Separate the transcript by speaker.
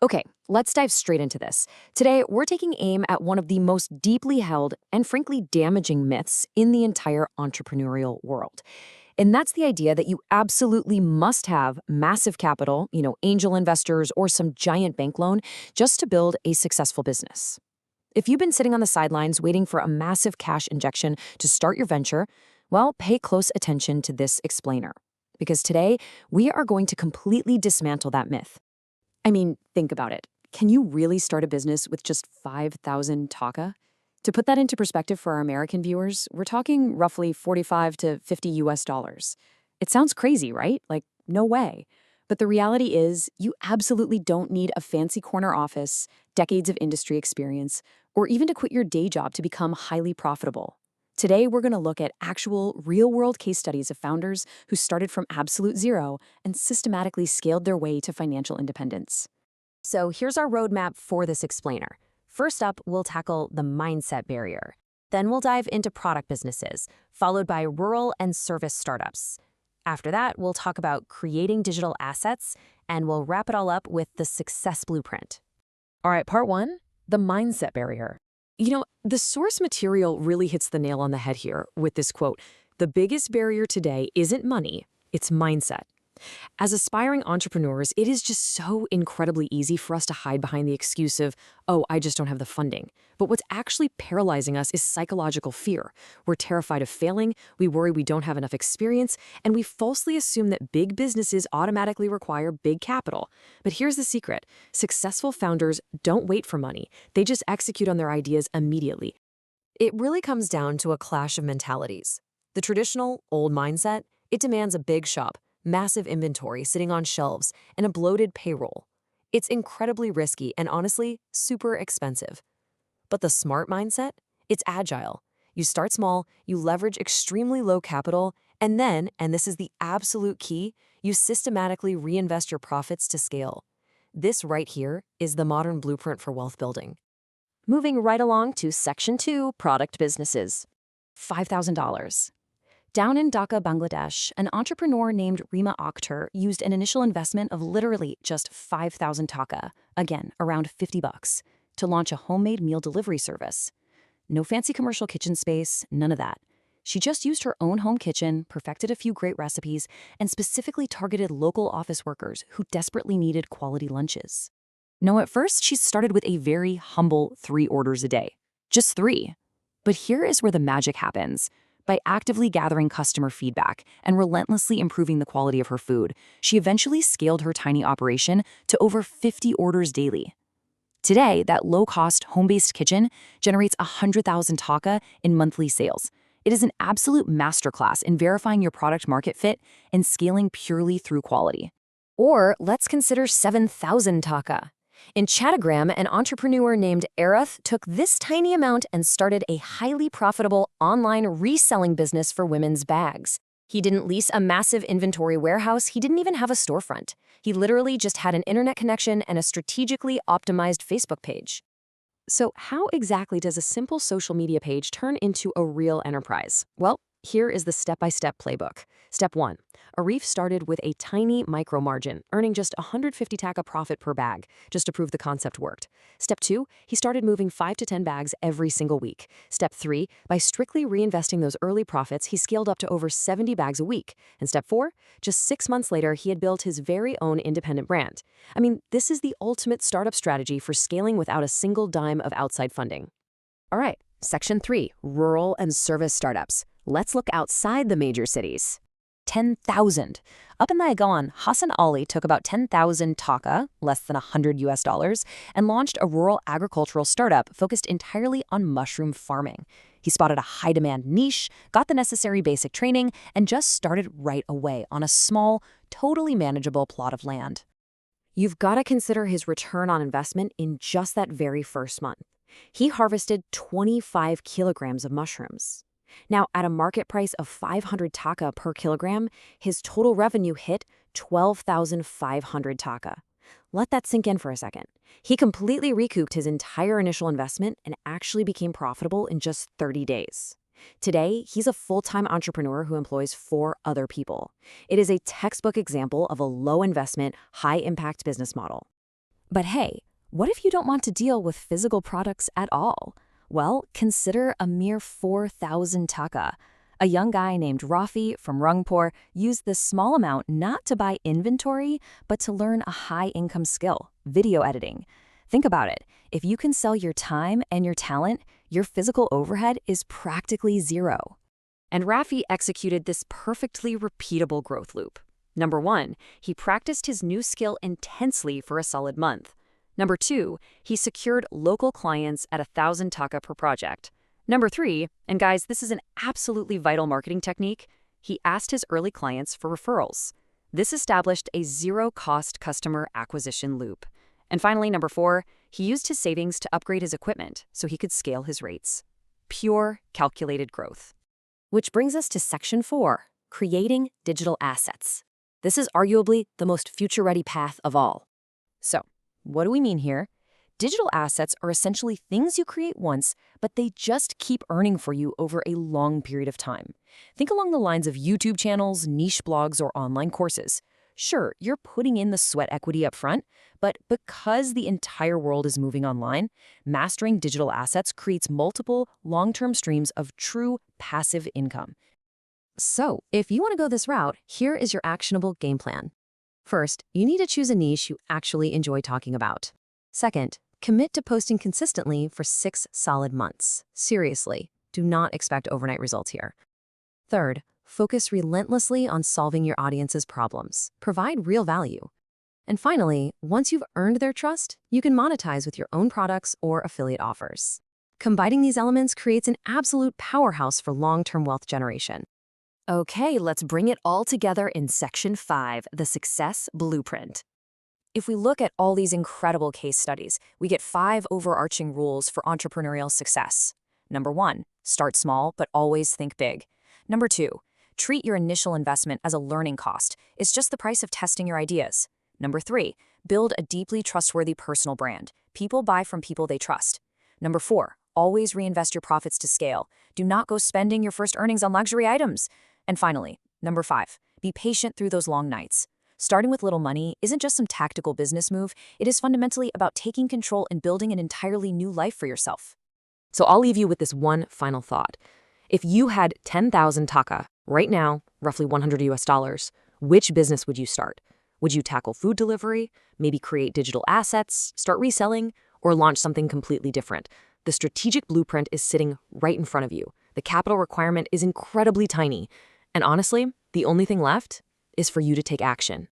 Speaker 1: Okay, let's dive straight into this. Today, we're taking aim at one of the most deeply held and frankly damaging myths in the entire entrepreneurial world. And that's the idea that you absolutely must have massive capital, angel investors or some giant bank loan just to build a successful business. If you've been sitting on the sidelines waiting for a massive cash injection to start your venture, well, pay close attention to this explainer. Because today, we are going to completely dismantle that myth. I mean, think about it. Can you really start a business with just 5,000 Taka? To put that into perspective for our American viewers, we're talking roughly 45 to 50 US dollars. It sounds crazy, right? Like, no way. But the reality is, you absolutely don't need a fancy corner office, decades of industry experience, or even to quit your day job to become highly profitable. Today, we're going to look at actual, real-world case studies of founders who started from absolute zero and systematically scaled their way to financial independence. So here's our roadmap for this explainer. First up, we'll tackle the mindset barrier. Then we'll dive into product businesses, followed by rural and service startups. After that, we'll talk about creating digital assets, and we'll wrap it all up with the success blueprint. All right, part one, the mindset barrier. The source material really hits the nail on the head here with this quote: "The biggest barrier today isn't money, it's mindset." As aspiring entrepreneurs, it is just so incredibly easy for us to hide behind the excuse of, oh, I just don't have the funding. But what's actually paralyzing us is psychological fear. We're terrified of failing, we worry we don't have enough experience, and we falsely assume that big businesses automatically require big capital. But here's the secret. Successful founders don't wait for money. They just execute on their ideas immediately. It really comes down to a clash of mentalities. The traditional, old mindset, it demands a big shop, massive inventory sitting on shelves, and a bloated payroll. It's incredibly risky and honestly, super expensive. But the smart mindset? It's agile. You start small, you leverage extremely low capital, and then, and this is the absolute key, you systematically reinvest your profits to scale. This right here is the modern blueprint for wealth building. Moving right along to Section 2, Product Businesses. $5,000. Down in Dhaka, Bangladesh, an entrepreneur named Rima Akhtar used an initial investment of literally just 5,000 Taka, again, around 50 bucks, to launch a homemade meal delivery service. No fancy commercial kitchen space, none of that. She just used her own home kitchen, perfected a few great recipes, and specifically targeted local office workers who desperately needed quality lunches. No, at first, she started with a very humble 3 orders a day. Just 3. But here is where the magic happens. By actively gathering customer feedback and relentlessly improving the quality of her food, she eventually scaled her tiny operation to over 50 orders daily. Today, that low-cost, home-based kitchen generates 100,000 Taka in monthly sales. It is an absolute masterclass in verifying your product market fit and scaling purely through quality. Or let's consider 7,000 Taka. In Chattagram, an entrepreneur named Arath took this tiny amount and started a highly profitable online reselling business for women's bags. He didn't lease a massive inventory warehouse, he didn't even have a storefront. He literally just had an internet connection and a strategically optimized Facebook page. So how exactly does a simple social media page turn into a real enterprise? Well, here is the step-by-step playbook. Step 1. Arif started with a tiny micro margin, earning just 150 Taka profit per bag, just to prove the concept worked. Step 2. He started moving 5 to 10 bags every single week. Step 3. By strictly reinvesting those early profits, he scaled up to over 70 bags a week. And Step 4. Just 6 months later, he had built his very own independent brand. I mean, this is the ultimate startup strategy for scaling without a single dime of outside funding. All right, Section 3, Rural and Service Startups. Let's look outside the major cities. 10,000. Up in the Agawan, Hassan Ali took about 10,000 Taka, less than 100 US dollars, and launched a rural agricultural startup focused entirely on mushroom farming. He spotted a high-demand niche, got the necessary basic training, and just started right away on a small, totally manageable plot of land. You've got to consider his return on investment in just that very first month. He harvested 25 kilograms of mushrooms. Now, at a market price of 500 Taka per kilogram, his total revenue hit 12,500 Taka. Let that sink in for a second. He completely recouped his entire initial investment and actually became profitable in just 30 days. Today, he's a full-time entrepreneur who employs 4 other people. It is a textbook example of a low-investment, high-impact business model. But hey, what if you don't want to deal with physical products at all? Well, consider a mere 4,000 Taka. A young guy named Rafi from Rungpur used this small amount not to buy inventory, but to learn a high-income skill, video editing. Think about it. If you can sell your time and your talent, your physical overhead is practically zero. And Rafi executed this perfectly repeatable growth loop. Number 1, he practiced his new skill intensely for a solid month. Number 2, he secured local clients at 1,000 Taka per project. Number 3, and guys, this is an absolutely vital marketing technique, he asked his early clients for referrals. This established a zero-cost customer acquisition loop. And finally, number 4, he used his savings to upgrade his equipment so he could scale his rates. Pure, calculated growth. Which brings us to Section 4, creating digital assets. This is arguably the most future-ready path of all. So, what do we mean here? Digital assets are essentially things you create once, but they just keep earning for you over a long period of time. Think along the lines of YouTube channels, niche blogs, or online courses. Sure, you're putting in the sweat equity up front, but because the entire world is moving online, mastering digital assets creates multiple long-term streams of true passive income. So, if you want to go this route, here is your actionable game plan. First, you need to choose a niche you actually enjoy talking about. Second, commit to posting consistently for 6 solid months. Seriously, do not expect overnight results here. Third, focus relentlessly on solving your audience's problems. Provide real value. And finally, once you've earned their trust, you can monetize with your own products or affiliate offers. Combining these elements creates an absolute powerhouse for long-term wealth generation. Okay, let's bring it all together in Section 5, the Success Blueprint. If we look at all these incredible case studies, we get 5 overarching rules for entrepreneurial success. Number 1, start small, but always think big. Number 2, treat your initial investment as a learning cost. It's just the price of testing your ideas. Number 3, build a deeply trustworthy personal brand. People buy from people they trust. Number 4, always reinvest your profits to scale. Do not go spending your first earnings on luxury items. And finally, number 5, be patient through those long nights. Starting with little money isn't just some tactical business move, it is fundamentally about taking control and building an entirely new life for yourself. So I'll leave you with this one final thought. If you had 10,000 Taka right now, roughly $100, which business would you start? Would you tackle food delivery, maybe create digital assets, start reselling, or launch something completely different? The strategic blueprint is sitting right in front of you. The capital requirement is incredibly tiny. And honestly, the only thing left is for you to take action.